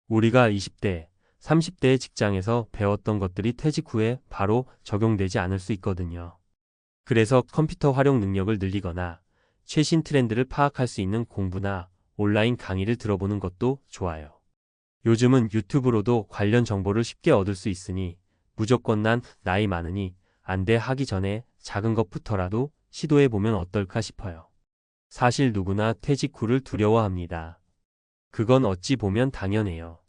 우리가 20대, 30대의 직장에서 배웠던 것들이 퇴직 후에 바로 적용되지 않을 수 있거든요. 그래서 컴퓨터 활용 능력을 늘리거나 최신 트렌드를 파악할 수 있는 공부나 온라인 강의를 들어보는 것도 좋아요. 요즘은 유튜브로도 관련 정보를 쉽게 얻을 수 있으니 무조건 난 나이 많으니 안 돼 하기 전에 작은 것부터라도 시도해보면 어떨까 싶어요. 사실 누구나 퇴직 후를 두려워합니다. 그건 어찌 보면 당연해요.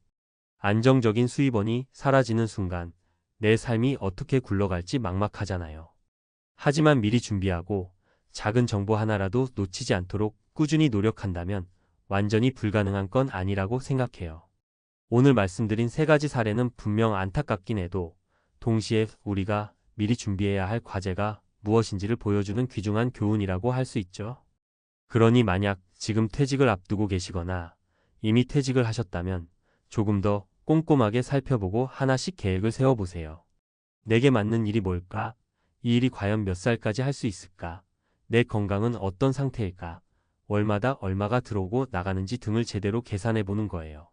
안정적인 수입원이 사라지는 순간 내 삶이 어떻게 굴러갈지 막막하잖아요. 하지만 미리 준비하고 작은 정보 하나라도 놓치지 않도록 꾸준히 노력한다면 완전히 불가능한 건 아니라고 생각해요. 오늘 말씀드린 세 가지 사례는 분명 안타깝긴 해도 동시에 우리가 미리 준비해야 할 과제가 무엇인지를 보여주는 귀중한 교훈이라고 할 수 있죠. 그러니 만약 지금 퇴직을 앞두고 계시거나 이미 퇴직을 하셨다면 조금 더 꼼꼼하게 살펴보고 하나씩 계획을 세워보세요. 내게 맞는 일이 뭘까? 이 일이 과연 몇 살까지 할 수 있을까? 내 건강은 어떤 상태일까? 월마다 얼마가 들어오고 나가는지 등을 제대로 계산해보는 거예요.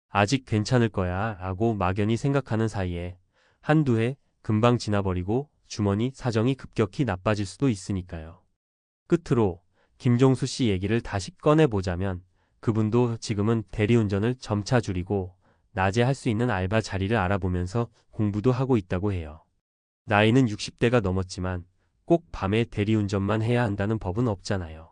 아직 괜찮을 거야 라고 막연히 생각하는 사이에 한두 해 금방 지나버리고 주머니 사정이 급격히 나빠질 수도 있으니까요. 끝으로 김종수 씨 얘기를 다시 꺼내보자면 그분도 지금은 대리운전을 점차 줄이고 낮에 할 수 있는 알바 자리를 알아보면서 공부도 하고 있다고 해요. 나이는 60대가 넘었지만 꼭 밤에 대리운전만 해야 한다는 법은 없잖아요.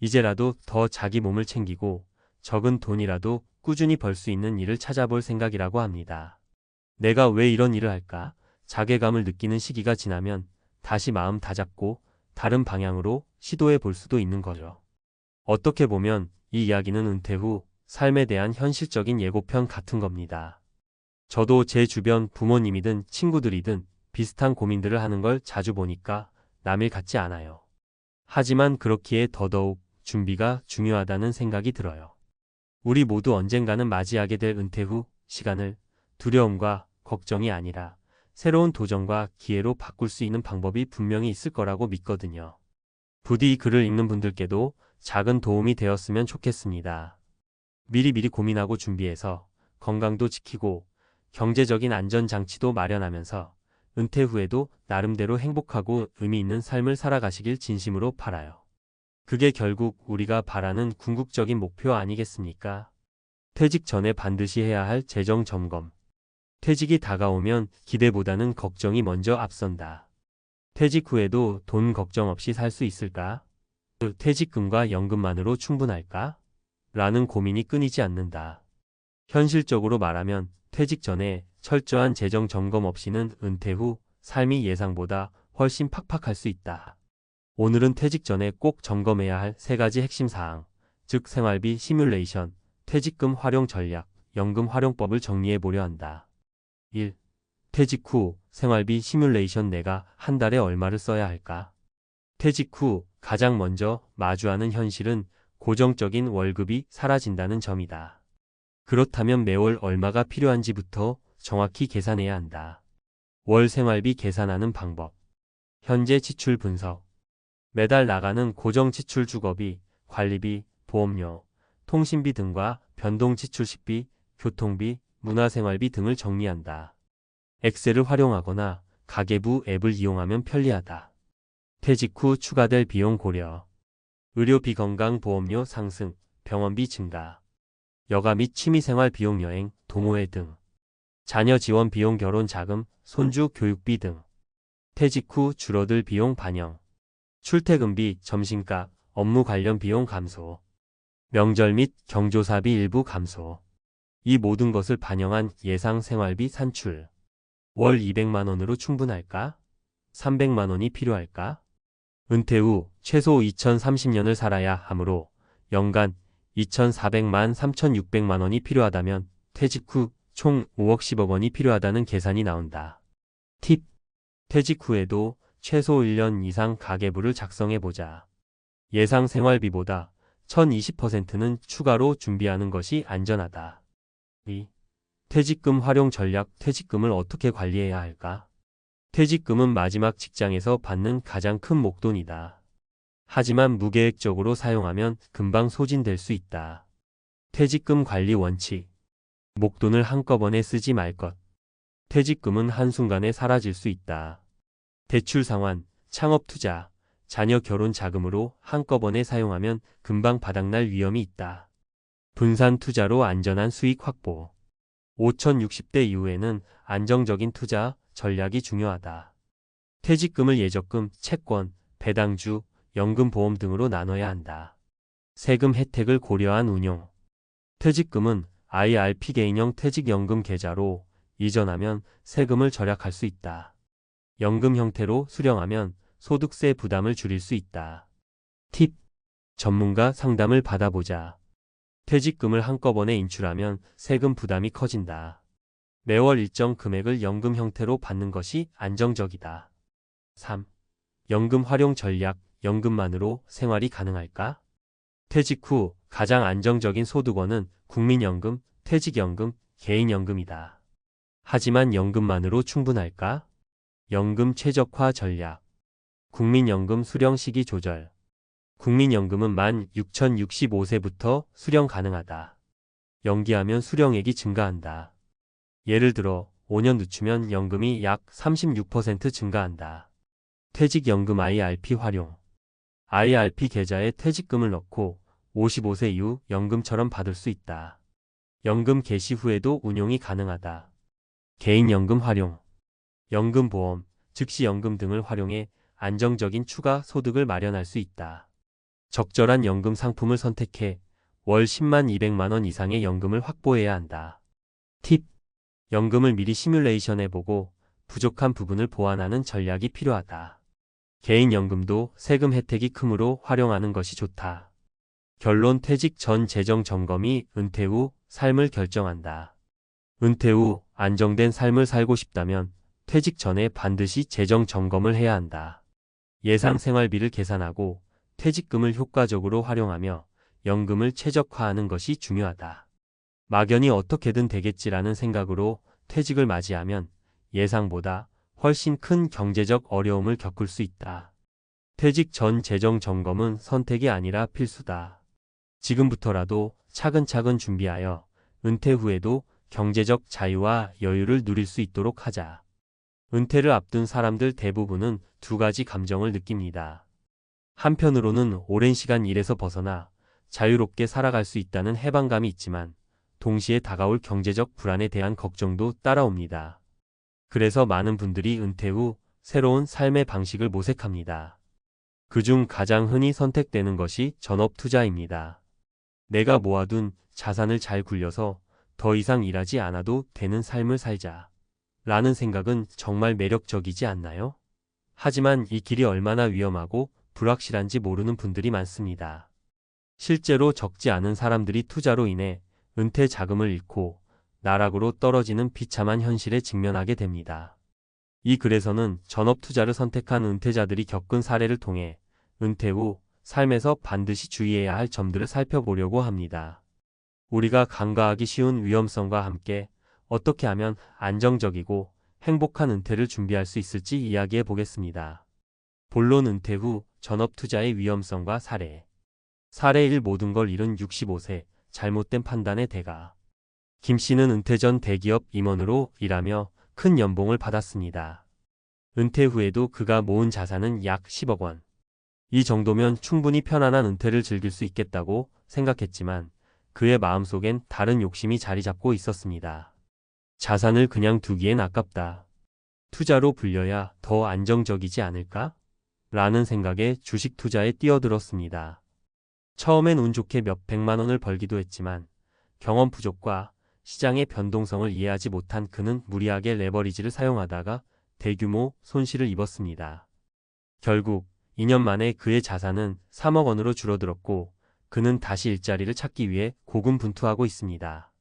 이제라도 더 자기 몸을 챙기고 적은 돈이라도 꾸준히 벌 수 있는 일을 찾아볼 생각이라고 합니다. 내가 왜 이런 일을 할까? 자괴감을 느끼는 시기가 지나면 다시 마음 다잡고 다른 방향으로 시도해 볼 수도 있는 거죠. 어떻게 보면 이 이야기는 은퇴 후 삶에 대한 현실적인 예고편 같은 겁니다. 저도 제 주변 부모님이든 친구들이든 비슷한 고민들을 하는 걸 자주 보니까 남일 같지 않아요. 하지만 그렇기에 더더욱 준비가 중요하다는 생각이 들어요. 우리 모두 언젠가는 맞이하게 될 은퇴 후 시간을 두려움과 걱정이 아니라 새로운 도전과 기회로 바꿀 수 있는 방법이 분명히 있을 거라고 믿거든요. 부디 이 글을 읽는 분들께도 작은 도움이 되었으면 좋겠습니다. 미리미리 고민하고 준비해서 건강도 지키고 경제적인 안전장치도 마련하면서 은퇴 후에도 나름대로 행복하고 의미 있는 삶을 살아가시길 진심으로 바라요. 그게 결국 우리가 바라는 궁극적인 목표 아니겠습니까? 퇴직 전에 반드시 해야 할 재정 점검. 퇴직이 다가오면 기대보다는 걱정이 먼저 앞선다. 퇴직 후에도 돈 걱정 없이 살 수 있을까? 퇴직금과 연금만으로 충분할까? 라는 고민이 끊이지 않는다. 현실적으로 말하면 퇴직 전에 철저한 재정 점검 없이는 은퇴 후 삶이 예상보다 훨씬 팍팍할 수 있다. 오늘은 퇴직 전에 꼭 점검해야 할 세 가지 핵심 사항, 즉 생활비 시뮬레이션, 퇴직금 활용 전략, 연금 활용법을 정리해 보려 한다. 1. 퇴직 후 생활비 시뮬레이션. 내가 한 달에 얼마를 써야 할까? 퇴직 후 가장 먼저 마주하는 현실은 고정적인 월급이 사라진다는 점이다. 그렇다면 매월 얼마가 필요한지부터 정확히 계산해야 한다. 월 생활비 계산하는 방법. 현재 지출 분석. 매달 나가는 고정 지출 주거비, 관리비, 보험료, 통신비 등과 변동 지출 식비, 교통비, 문화생활비 등을 정리한다. 엑셀을 활용하거나 가계부 앱을 이용하면 편리하다. 퇴직 후 추가될 비용 고려. 의료비 건강보험료 상승, 병원비 증가. 여가 및 취미생활 비용 여행, 동호회 등. 자녀 지원 비용 결혼 자금, 손주 교육비 등. 퇴직 후 줄어들 비용 반영. 출퇴근비, 점심값, 업무 관련 비용 감소. 명절 및 경조사비 일부 감소. 이 모든 것을 반영한 예상 생활비 산출. 월 200만 원으로 충분할까? 300만 원이 필요할까? 은퇴 후 최소 2030년을 살아야 하므로 연간 2,400만 3,600만 원이 필요하다면 퇴직 후 총 5억 10억 원이 필요하다는 계산이 나온다. 팁. 퇴직 후에도 최소 1년 이상 가계부를 작성해보자. 예상 생활비보다 1020%는 추가로 준비하는 것이 안전하다. 2. 퇴직금 활용 전략. 퇴직금을 어떻게 관리해야 할까? 퇴직금은 마지막 직장에서 받는 가장 큰 목돈이다. 하지만 무계획적으로 사용하면 금방 소진될 수 있다. 퇴직금 관리 원칙. 목돈을 한꺼번에 쓰지 말 것. 퇴직금은 한순간에 사라질 수 있다. 대출 상환, 창업 투자, 자녀 결혼 자금으로 한꺼번에 사용하면 금방 바닥날 위험이 있다. 분산 투자로 안전한 수익 확보. 5060대 이후에는 안정적인 투자 전략이 중요하다. 퇴직금을 예적금, 채권, 배당주, 연금보험 등으로 나눠야 한다. 세금 혜택을 고려한 운용. 퇴직금은 IRP 개인형 퇴직연금 계좌로 이전하면 세금을 절약할 수 있다. 연금 형태로 수령하면 소득세 부담을 줄일 수 있다. 팁. 전문가 상담을 받아보자. 퇴직금을 한꺼번에 인출하면 세금 부담이 커진다. 매월 일정 금액을 연금 형태로 받는 것이 안정적이다. 3. 연금 활용 전략. 연금만으로 생활이 가능할까? 퇴직 후 가장 안정적인 소득원은 국민연금, 퇴직연금, 개인연금이다. 하지만 연금만으로 충분할까? 연금 최적화 전략. 국민연금 수령 시기 조절. 국민연금은 만 6,065세부터 수령 가능하다. 연기하면 수령액이 증가한다. 예를 들어 5년 늦추면 연금이 약 36% 증가한다. 퇴직연금 IRP 활용. IRP 계좌에 퇴직금을 넣고 55세 이후 연금처럼 받을 수 있다. 연금 개시 후에도 운용이 가능하다. 개인연금 활용. 연금보험, 즉시연금 등을 활용해 안정적인 추가 소득을 마련할 수 있다. 적절한 연금 상품을 선택해 월 10만 200만 원 이상의 연금을 확보해야 한다. 팁. 연금을 미리 시뮬레이션해보고 부족한 부분을 보완하는 전략이 필요하다. 개인연금도 세금 혜택이 크므로 활용하는 것이 좋다. 결론. 퇴직 전 재정 점검이 은퇴 후 삶을 결정한다. 은퇴 후 안정된 삶을 살고 싶다면 퇴직 전에 반드시 재정 점검을 해야 한다. 예상 생활비를 계산하고 퇴직금을 효과적으로 활용하며 연금을 최적화하는 것이 중요하다. 막연히 어떻게든 되겠지라는 생각으로 퇴직을 맞이하면 예상보다 훨씬 큰 경제적 어려움을 겪을 수 있다. 퇴직 전 재정 점검은 선택이 아니라 필수다. 지금부터라도 차근차근 준비하여 은퇴 후에도 경제적 자유와 여유를 누릴 수 있도록 하자. 은퇴를 앞둔 사람들 대부분은 두 가지 감정을 느낍니다. 한편으로는 오랜 시간 일에서 벗어나 자유롭게 살아갈 수 있다는 해방감이 있지만 동시에 다가올 경제적 불안에 대한 걱정도 따라옵니다. 그래서 많은 분들이 은퇴 후 새로운 삶의 방식을 모색합니다. 그중 가장 흔히 선택되는 것이 전업 투자입니다. 내가 모아둔 자산을 잘 굴려서 더 이상 일하지 않아도 되는 삶을 살자. 라는 생각은 정말 매력적이지 않나요? 하지만 이 길이 얼마나 위험하고 불확실한지 모르는 분들이 많습니다. 실제로 적지 않은 사람들이 투자로 인해 은퇴 자금을 잃고 나락으로 떨어지는 비참한 현실에 직면하게 됩니다. 이 글에서는 전업 투자를 선택한 은퇴자들이 겪은 사례를 통해 은퇴 후 삶에서 반드시 주의해야 할 점들을 살펴보려고 합니다. 우리가 간과하기 쉬운 위험성과 함께 어떻게 하면 안정적이고 행복한 은퇴를 준비할 수 있을지 이야기해 보겠습니다. 본론 은퇴 후 전업 투자의 위험성과 사례. 사례 1. 모든 걸 잃은 65세 잘못된 판단의 대가. 김 씨는 은퇴 전 대기업 임원으로 일하며 큰 연봉을 받았습니다. 은퇴 후에도 그가 모은 자산은 약 10억 원. 이 정도면 충분히 편안한 은퇴를 즐길 수 있겠다고 생각했지만 그의 마음속엔 다른 욕심이 자리 잡고 있었습니다. 자산을 그냥 두기엔 아깝다. 투자로 불려야 더 안정적이지 않을까? 라는 생각에 주식 투자에 뛰어들었습니다. 처음엔 운 좋게 몇 백만 원을 벌기도 했지만 경험 부족과 시장의 변동성을 이해하지 못한 그는 무리하게 레버리지를 사용하다가 대규모 손실을 입었습니다. 결국 2년 만에 그의 자산은 3억 원으로 줄어들었고 그는 다시 일자리를 찾기 위해 고군분투하고 있습니다.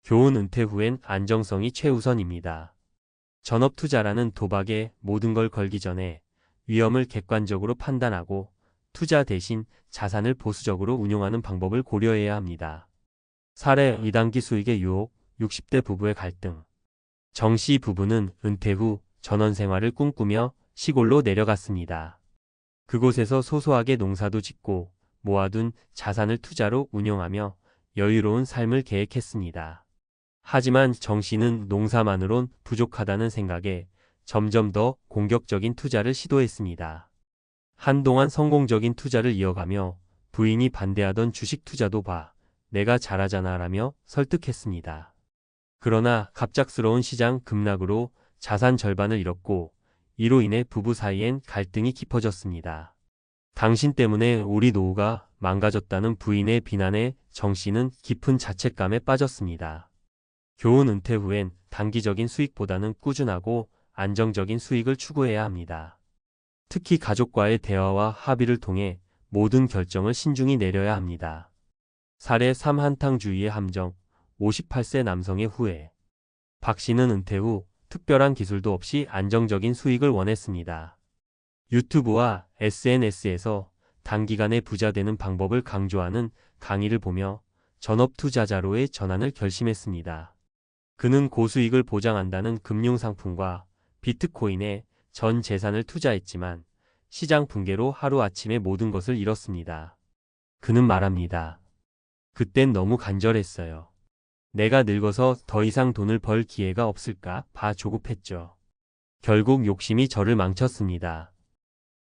교훈 은퇴 후엔 안정성이 최우선입니다. 전업 투자라는 도박에 모든 걸 걸기 전에 위험을 객관적으로 판단하고 투자 대신 자산을 보수적으로 운용하는 방법을 고려해야 합니다. 사례 2단기 수익의 유혹, 60대 부부의 갈등. 정 씨 부부는 은퇴 후 전원 생활을 꿈꾸며 시골로 내려갔습니다. 그곳에서 소소하게 농사도 짓고 모아둔 자산을 투자로 운용하며 여유로운 삶을 계획했습니다. 하지만 정 씨는 농사만으론 부족하다는 생각에 점점 더 공격적인 투자를 시도했습니다. 한동안 성공적인 투자를 이어가며 부인이 반대하던 주식 투자도 봐, 내가 잘하잖아 라며 설득했습니다. 그러나 갑작스러운 시장 급락으로 자산 절반을 잃었고 이로 인해 부부 사이엔 갈등이 깊어졌습니다. 당신 때문에 우리 노후가 망가졌다는 부인의 비난에 정 씨는 깊은 자책감에 빠졌습니다. 교훈 은퇴 후엔 단기적인 수익보다는 꾸준하고 안정적인 수익을 추구해야 합니다. 특히 가족과의 대화와 합의를 통해 모든 결정을 신중히 내려야 합니다. 사례 3. 한탕주의의 함정, 58세 남성의 후회. 박 씨는 은퇴 후 특별한 기술도 없이 안정적인 수익을 원했습니다. 유튜브와 SNS에서 단기간에 부자 되는 방법을 강조하는 강의를 보며 전업 투자자로의 전환을 결심했습니다. 그는 고수익을 보장한다는 금융상품과 비트코인에 전 재산을 투자했지만 시장 붕괴로 하루아침에 모든 것을 잃었습니다. 그는 말합니다. 그땐 너무 간절했어요. 내가 늙어서 더 이상 돈을 벌 기회가 없을까 봐 조급했죠. 결국 욕심이 저를 망쳤습니다.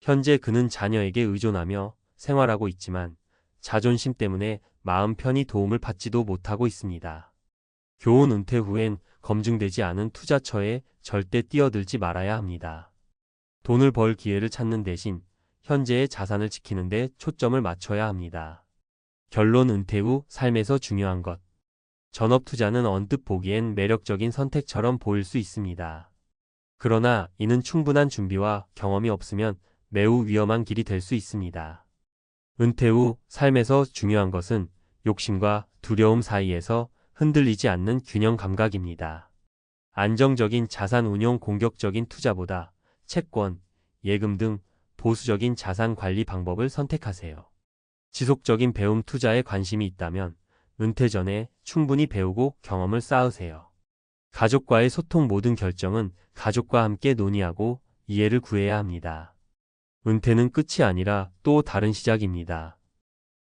현재 그는 자녀에게 의존하며 생활하고 있지만 자존심 때문에 마음 편히 도움을 받지도 못하고 있습니다. 교훈 은퇴 후엔 검증되지 않은 투자처에 절대 뛰어들지 말아야 합니다. 돈을 벌 기회를 찾는 대신 현재의 자산을 지키는 데 초점을 맞춰야 합니다. 결론 은퇴 후 삶에서 중요한 것. 전업 투자는 언뜻 보기엔 매력적인 선택처럼 보일 수 있습니다. 그러나 이는 충분한 준비와 경험이 없으면 매우 위험한 길이 될 수 있습니다. 은퇴 후 삶에서 중요한 것은 욕심과 두려움 사이에서 흔들리지 않는 균형 감각입니다. 안정적인 자산 운용 공격적인 투자보다 채권, 예금 등 보수적인 자산 관리 방법을 선택하세요. 지속적인 배움 투자에 관심이 있다면 은퇴 전에 충분히 배우고 경험을 쌓으세요. 가족과의 소통 모든 결정은 가족과 함께 논의하고 이해를 구해야 합니다. 은퇴는 끝이 아니라 또 다른 시작입니다.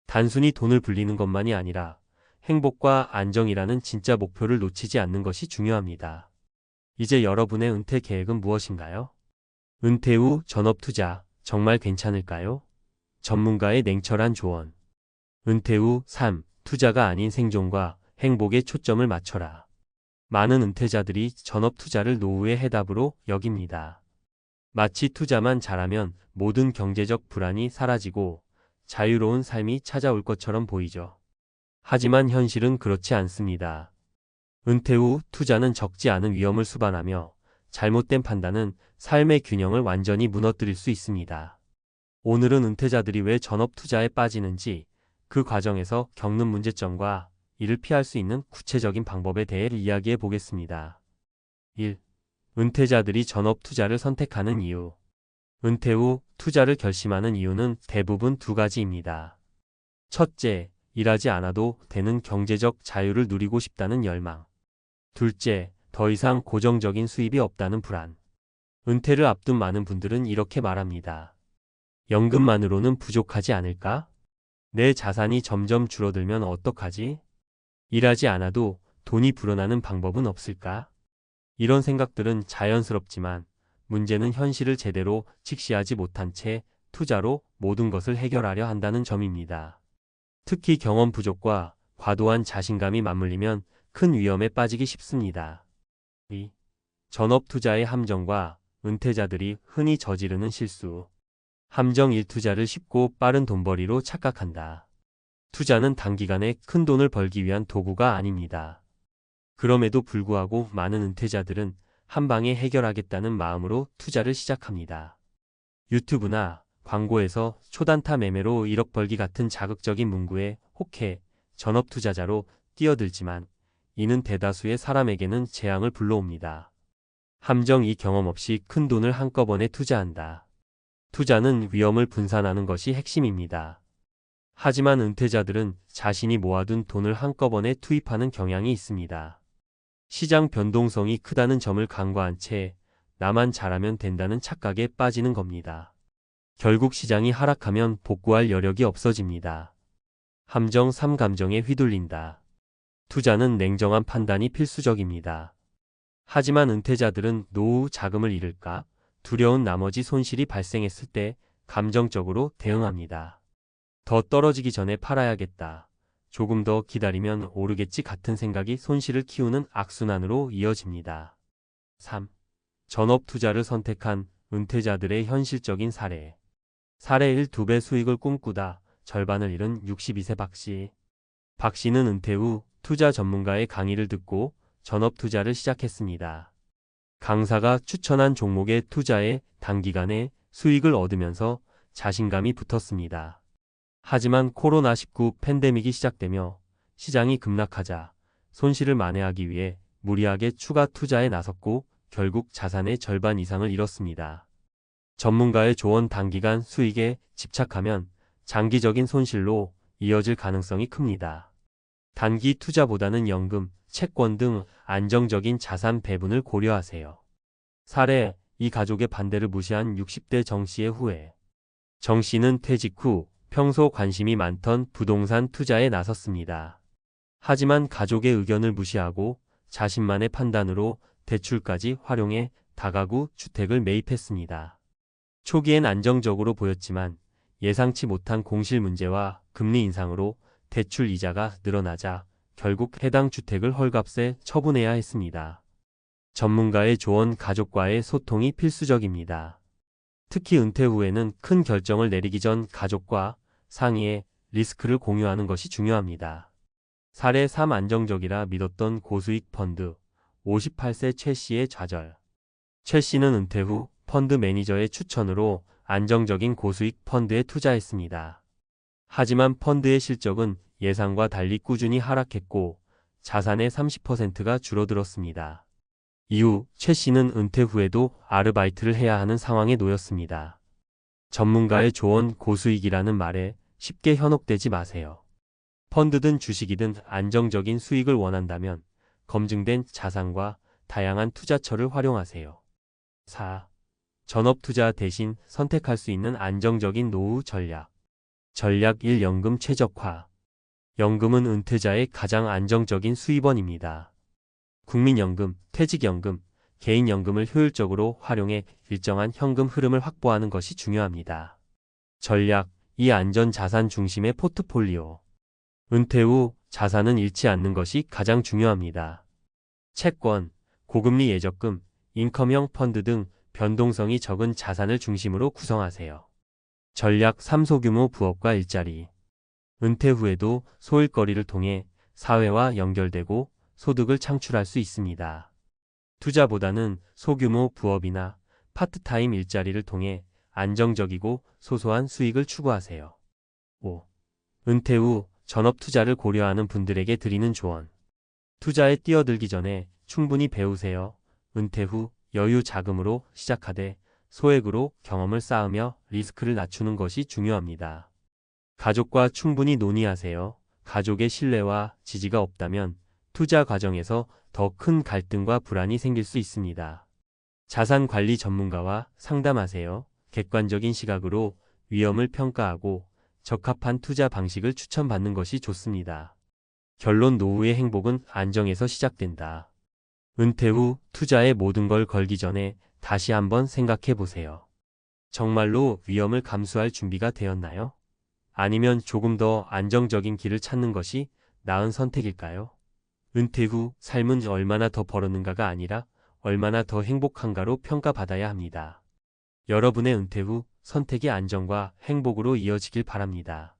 단순히 돈을 불리는 것만이 아니라 행복과 안정이라는 진짜 목표를 놓치지 않는 것이 중요합니다. 이제 여러분의 은퇴 계획은 무엇인가요? 은퇴 후 전업 투자 정말 괜찮을까요? 전문가의 냉철한 조언. 은퇴 후 삶, 투자가 아닌 생존과 행복에 초점을 맞춰라. 많은 은퇴자들이 전업 투자를 노후의 해답으로 여깁니다. 마치 투자만 잘하면 모든 경제적 불안이 사라지고 자유로운 삶이 찾아올 것처럼 보이죠. 하지만 현실은 그렇지 않습니다. 은퇴 후 투자는 적지 않은 위험을 수반하며 잘못된 판단은 삶의 균형을 완전히 무너뜨릴 수 있습니다. 오늘은 은퇴자들이 왜 전업 투자에 빠지는지, 그 과정에서 겪는 문제점과 이를 피할 수 있는 구체적인 방법에 대해 이야기해 보겠습니다. 1. 은퇴자들이 전업 투자를 선택하는 이유. 은퇴 후 투자를 결심하는 이유는 대부분 두 가지입니다. 첫째, 일하지 않아도 되는 경제적 자유를 누리고 싶다는 열망. 둘째, 더 이상 고정적인 수입이 없다는 불안. 은퇴를 앞둔 많은 분들은 이렇게 말합니다. 연금만으로는 부족하지 않을까? 내 자산이 점점 줄어들면 어떡하지? 일하지 않아도 돈이 불어나는 방법은 없을까? 이런 생각들은 자연스럽지만 문제는 현실을 제대로 직시하지 못한 채 투자로 모든 것을 해결하려 한다는 점입니다. 특히 경험 부족과 과도한 자신감이 맞물리면 큰 위험에 빠지기 쉽습니다. 이 전업 투자의 함정과 은퇴자들이 흔히 저지르는 실수. 함정 1. 투자를 쉽고 빠른 돈벌이로 착각한다. 투자는 단기간에 큰 돈을 벌기 위한 도구가 아닙니다. 그럼에도 불구하고 많은 은퇴자들은 한 방에 해결하겠다는 마음으로 투자를 시작합니다. 유튜브나 광고에서 초단타 매매로 1억 벌기 같은 자극적인 문구에 혹해 전업 투자자로 뛰어들지만 이는 대다수의 사람에게는 재앙을 불러옵니다. 함정 2. 경험 없이 큰 돈을 한꺼번에 투자한다. 투자는 위험을 분산하는 것이 핵심입니다. 하지만 은퇴자들은 자신이 모아둔 돈을 한꺼번에 투입하는 경향이 있습니다. 시장 변동성이 크다는 점을 간과한 채 나만 잘하면 된다는 착각에 빠지는 겁니다. 결국 시장이 하락하면 복구할 여력이 없어집니다. 함정 3. 감정에 휘둘린다. 투자는 냉정한 판단이 필수적입니다. 하지만 은퇴자들은 노후 자금을 잃을까 두려운 나머지 손실이 발생했을 때 감정적으로 대응합니다. 더 떨어지기 전에 팔아야겠다. 조금 더 기다리면 오르겠지 같은 생각이 손실을 키우는 악순환으로 이어집니다. 3. 전업 투자를 선택한 은퇴자들의 현실적인 사례. 사례 1. 2배 수익을 꿈꾸다 절반을 잃은 62세 박씨. 박씨는 은퇴 후 투자 전문가의 강의를 듣고 전업 투자를 시작했습니다. 강사가 추천한 종목에 투자해 단기간에 수익을 얻으면서 자신감이 붙었습니다. 하지만 코로나19 팬데믹이 시작되며 시장이 급락하자 손실을 만회하기 위해 무리하게 추가 투자에 나섰고 결국 자산의 절반 이상을 잃었습니다. 전문가의 조언 단기간 수익에 집착하면 장기적인 손실로 이어질 가능성이 큽니다. 단기 투자보다는 연금, 채권 등 안정적인 자산 배분을 고려하세요. 사례, 이 가족의 반대를 무시한 60대 정 씨의 후회. 정 씨는 퇴직 후 평소 관심이 많던 부동산 투자에 나섰습니다. 하지만 가족의 의견을 무시하고 자신만의 판단으로 대출까지 활용해 다가구 주택을 매입했습니다. 초기엔 안정적으로 보였지만 예상치 못한 공실 문제와 금리 인상으로 대출 이자가 늘어나자 결국 해당 주택을 헐값에 처분해야 했습니다. 전문가의 조언, 가족과의 소통이 필수적입니다. 특히 은퇴 후에는 큰 결정을 내리기 전 가족과 상의해 리스크를 공유하는 것이 중요합니다. 사례 3. 안정적이라 믿었던 고수익 펀드. 58세 최 씨의 좌절. 최 씨는 은퇴 후 펀드 매니저의 추천으로 안정적인 고수익 펀드에 투자했습니다. 하지만 펀드의 실적은 예상과 달리 꾸준히 하락했고 자산의 30%가 줄어들었습니다. 이후 최 씨는 은퇴 후에도 아르바이트를 해야 하는 상황에 놓였습니다. 전문가의 조언, 고수익이라는 말에 쉽게 현혹되지 마세요. 펀드든 주식이든 안정적인 수익을 원한다면 검증된 자산과 다양한 투자처를 활용하세요. 4. 전업 투자 대신 선택할 수 있는 안정적인 노후 전략. 전략 1. 연금 최적화. 연금은 은퇴자의 가장 안정적인 수입원입니다. 국민연금, 퇴직연금, 개인연금을 효율적으로 활용해 일정한 현금 흐름을 확보하는 것이 중요합니다. 전략 2. 안전자산 중심의 포트폴리오. 은퇴 후 자산은 잃지 않는 것이 가장 중요합니다. 채권, 고금리 예적금, 인컴형 펀드 등 변동성이 적은 자산을 중심으로 구성하세요. 전략 3. 소규모 부업과 일자리. 은퇴 후에도 소일거리를 통해 사회와 연결되고 소득을 창출할 수 있습니다. 투자보다는 소규모 부업이나 파트타임 일자리를 통해 안정적이고 소소한 수익을 추구하세요. 5. 은퇴 후 전업 투자를 고려하는 분들에게 드리는 조언. 투자에 뛰어들기 전에 충분히 배우세요. 은퇴 후 여유 자금으로 시작하되 소액으로 경험을 쌓으며 리스크를 낮추는 것이 중요합니다. 가족과 충분히 논의하세요. 가족의 신뢰와 지지가 없다면 투자 과정에서 더 큰 갈등과 불안이 생길 수 있습니다. 자산 관리 전문가와 상담하세요. 객관적인 시각으로 위험을 평가하고 적합한 투자 방식을 추천받는 것이 좋습니다. 결론 노후의 행복은 안정에서 시작된다. 은퇴 후 투자에 모든 걸 걸기 전에 다시 한번 생각해 보세요. 정말로 위험을 감수할 준비가 되었나요? 아니면 조금 더 안정적인 길을 찾는 것이 나은 선택일까요? 은퇴 후 삶은 얼마나 더 벌었는가가 아니라 얼마나 더 행복한가로 평가받아야 합니다. 여러분의 은퇴 후 선택이 안정과 행복으로 이어지길 바랍니다.